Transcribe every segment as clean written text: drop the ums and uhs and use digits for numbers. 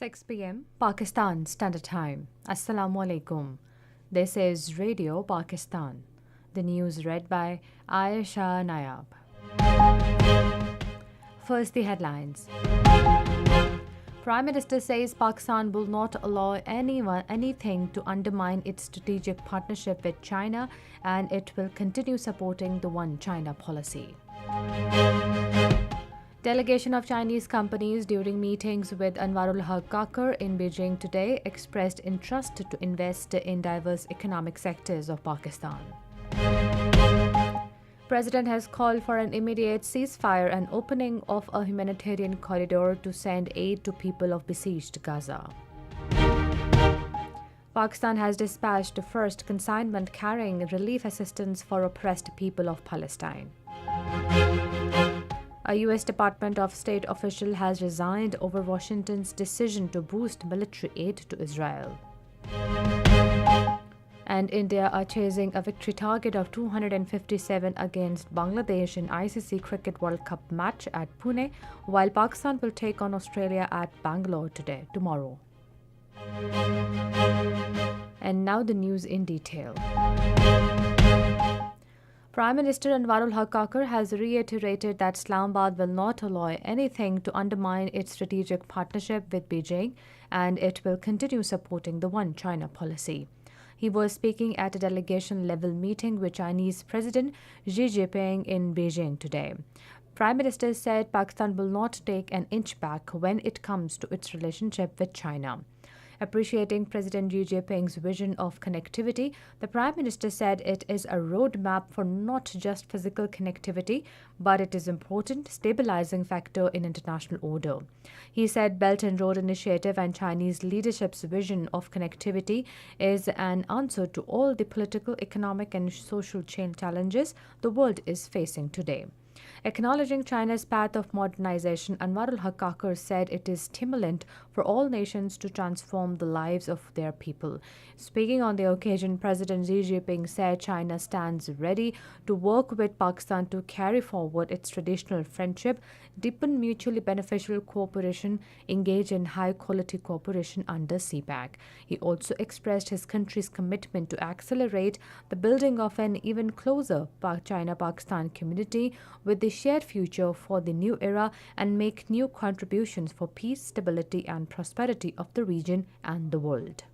6 p.m. Pakistan Standard Time. Assalamu alaikum. This is Radio Pakistan. The news read by Ayesha Nayab. First, the headlines. Prime Minister says Pakistan will not allow anything to undermine its strategic partnership with China, and it will continue supporting the One China policy. Delegation of Chinese companies during meetings with Anwarul Haq Kakar in Beijing today expressed interest to invest in diverse economic sectors of Pakistan. President has called for an immediate ceasefire and opening of a humanitarian corridor to send aid to people of besieged Gaza. Pakistan has dispatched the first consignment carrying relief assistance for oppressed people of Palestine. A U.S. Department of State official has resigned over Washington's decision to boost military aid to Israel. And India are chasing a victory target of 257 against Bangladesh in ICC Cricket World Cup match at Pune, while Pakistan will take on Australia at Bangalore tomorrow. And now the news in detail. Prime Minister Anwarul Haq Kakar has reiterated that Islamabad will not allow anything to undermine its strategic partnership with Beijing, and it will continue supporting the One China policy. He was speaking at a delegation-level meeting with Chinese President Xi Jinping in Beijing today. Prime Minister said Pakistan will not take an inch back when it comes to its relationship with China. Appreciating President Xi Jinping's vision of connectivity, the Prime Minister said it is a roadmap for not just physical connectivity, but it is an important stabilizing factor in international order. He said Belt and Road Initiative and Chinese leadership's vision of connectivity is an answer to all the political, economic and social challenges the world is facing today. Acknowledging China's path of modernization, Anwarul Haq Kakar said it is stimulant for all nations to transform the lives of their people. Speaking on the occasion, President Xi Jinping said China stands ready to work with Pakistan to carry forward its traditional friendship, deepen mutually beneficial cooperation, engage in high-quality cooperation under CPEC. He also expressed his country's commitment to accelerate the building of an even closer China-Pakistan community with the shared future for the new era and make new contributions for peace, stability and prosperity of the region and the world.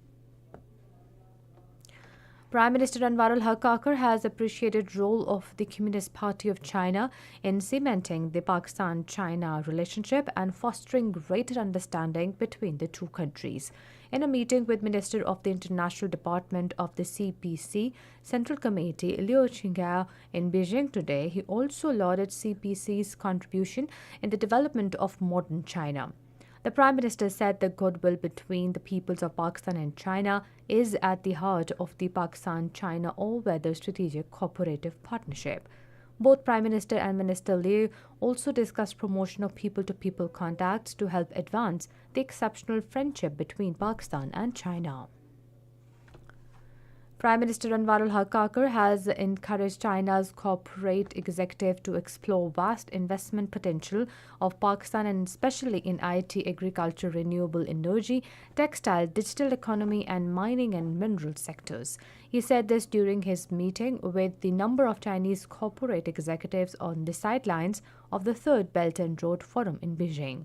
Prime Minister Anwarul Haq Kakar has appreciated the role of the Communist Party of China in cementing the Pakistan-China relationship and fostering greater understanding between the two countries. In a meeting with Minister of the International Department of the CPC Central Committee, Liu Qingao, in Beijing today, he also lauded CPC's contribution in the development of modern China. The Prime Minister said the goodwill between the peoples of Pakistan and China is at the heart of the Pakistan-China all-weather strategic cooperative partnership. Both Prime Minister and Minister Liu also discussed promotion of people-to-people contacts to help advance the exceptional friendship between Pakistan and China. Prime Minister Anwarul Haq Kakar has encouraged China's corporate executive to explore vast investment potential of Pakistan, and especially in IT, agriculture, renewable energy, textile, digital economy and mining and mineral sectors. He said this during his meeting with the number of Chinese corporate executives on the sidelines of the Third Belt and Road Forum in Beijing.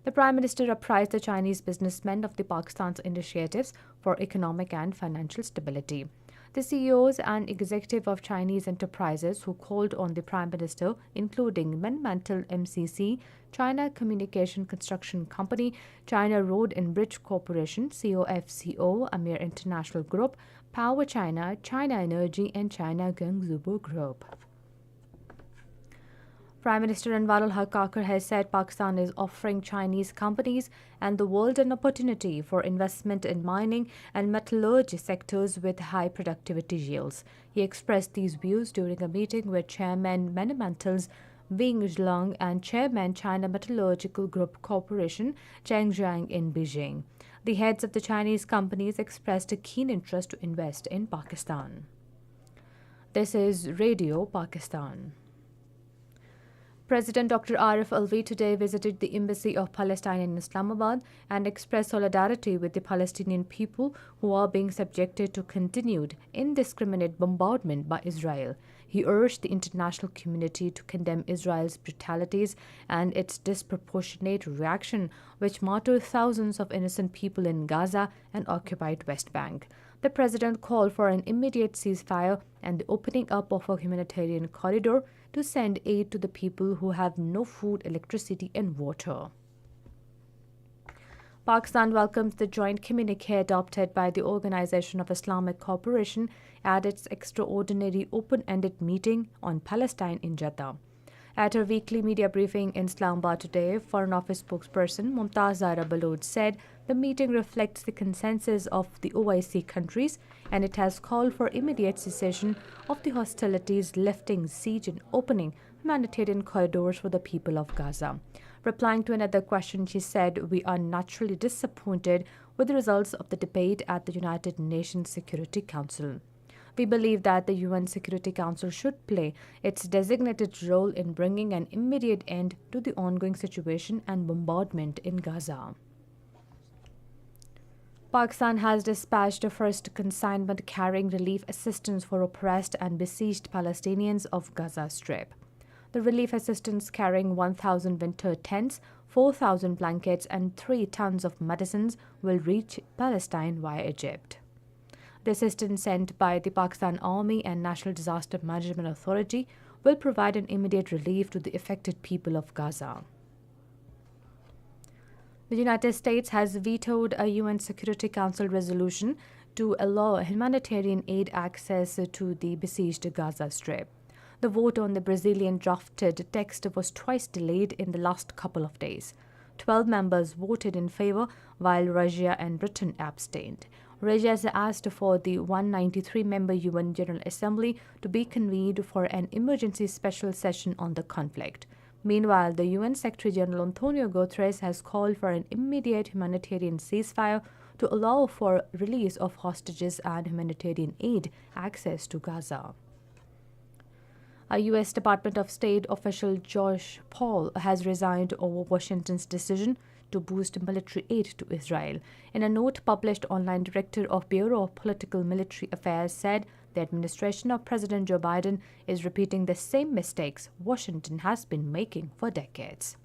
The Prime Minister apprised the Chinese businessmen of the Pakistan's initiatives for economic and financial stability. The CEOs and executives of Chinese enterprises who called on the Prime Minister, including Monumental MCC, China Communication Construction Company, China Road and Bridge Corporation, COFCO, Amir International Group, Power China, China Energy and China Guangzhou Group. Prime Minister Anwarul Haq Kakar has said Pakistan is offering Chinese companies and the world an opportunity for investment in mining and metallurgy sectors with high productivity yields. He expressed these views during a meeting with Chairman Monumentals Wing Zhilong and Chairman China Metallurgical Group Corporation Cheng Zhang in Beijing. The heads of the Chinese companies expressed a keen interest to invest in Pakistan. This is Radio Pakistan. President Dr. Arif Alvi today visited the Embassy of Palestine in Islamabad and expressed solidarity with the Palestinian people who are being subjected to continued, indiscriminate bombardment by Israel. He urged the international community to condemn Israel's brutalities and its disproportionate reaction, which martyred thousands of innocent people in Gaza and occupied West Bank. The president called for an immediate ceasefire and the opening up of a humanitarian corridor to send aid to the people who have no food, electricity, and water. Pakistan welcomes the joint communique adopted by the Organization of Islamic Cooperation at its extraordinary open-ended meeting on Palestine in Jeddah. At her weekly media briefing in Islamabad today, Foreign Office spokesperson Mumtaz Zahra Baloch said the meeting reflects the consensus of the OIC countries and it has called for immediate cessation of the hostilities, lifting siege and opening humanitarian corridors for the people of Gaza. Replying to another question, she said, "We are naturally disappointed with the results of the debate at the United Nations Security Council. We believe that the UN Security Council should play its designated role in bringing an immediate end to the ongoing situation and bombardment in Gaza." Pakistan has dispatched a first consignment carrying relief assistance for oppressed and besieged Palestinians of Gaza Strip. The relief assistance carrying 1,000 winter tents, 4,000 blankets, and 3 tons of medicines will reach Palestine via Egypt. The assistance sent by the Pakistan Army and National Disaster Management Authority will provide an immediate relief to the affected people of Gaza. The United States has vetoed a UN Security Council resolution to allow humanitarian aid access to the besieged Gaza Strip. The vote on the Brazilian drafted text was twice delayed in the last couple of days. 12 members voted in favor, while Russia and Britain abstained. Russia has asked for the 193-member UN General Assembly to be convened for an emergency special session on the conflict. Meanwhile, the UN Secretary General Antonio Guterres has called for an immediate humanitarian ceasefire to allow for release of hostages and humanitarian aid access to Gaza. A U.S. Department of State official Josh Paul has resigned over Washington's decision to boost military aid to Israel. In a note published online, Director of Bureau of Political Military Affairs said the administration of President Joe Biden is repeating the same mistakes Washington has been making for decades.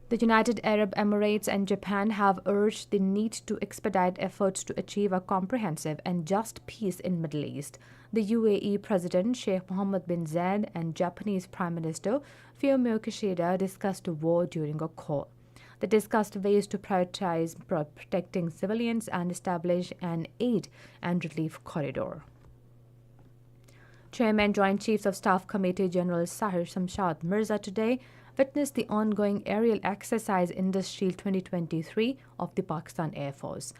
The United Arab Emirates and Japan have urged the need to expedite efforts to achieve a comprehensive and just peace in Middle East. The UAE President Sheikh Mohammed bin Zayed and Japanese Prime Minister Fumio Kishida discussed war during a call. They discussed ways to prioritize protecting civilians and establish an aid and relief corridor. Chairman Joint Chiefs of Staff Committee General Sahir Shamshad Mirza today witnessed the ongoing aerial exercise Indus Shield 2023 of the Pakistan Air Force.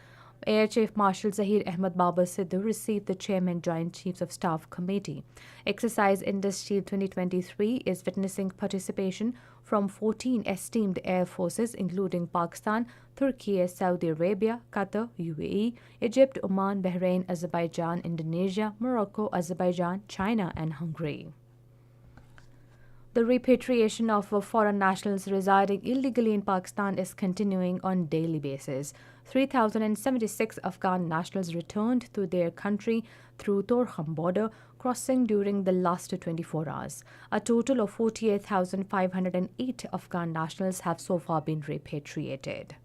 Air Chief Marshal Zahir Ahmed Babar Sidhu received the Chairman Joint Chiefs of Staff Committee. Exercise Indus Shield 2023 is witnessing participation from 14 esteemed air forces including Pakistan, Turkey, Saudi Arabia, Qatar, UAE, Egypt, Oman, Bahrain, Azerbaijan, Indonesia, Morocco, Azerbaijan, China, and Hungary. The repatriation of foreign nationals residing illegally in Pakistan is continuing on a daily basis. 3,076 Afghan nationals returned to their country through Torkham border crossing during the last 24 hours. A total of 48,508 Afghan nationals have so far been repatriated.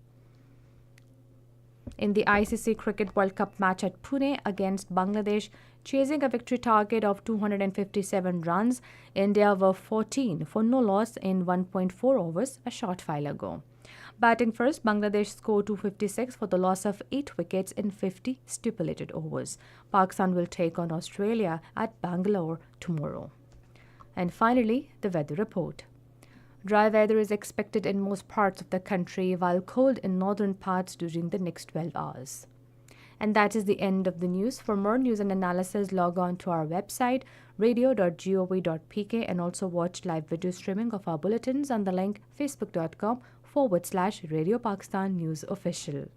In the ICC Cricket World Cup match at Pune against Bangladesh, chasing a victory target of 257 runs, India were 14 for no loss in 1.4 overs a short while ago. Batting first, Bangladesh scored 256 for the loss of 8 wickets in 50 stipulated overs. Pakistan will take on Australia at Bangalore tomorrow. And finally, the weather report. Dry weather is expected in most parts of the country, while cold in northern parts during the next 12 hours. And that is the end of the news. For more news and analysis, log on to our website, radio.gov.pk, and also watch live video streaming of our bulletins on the link facebook.com/Radio Pakistan News Official.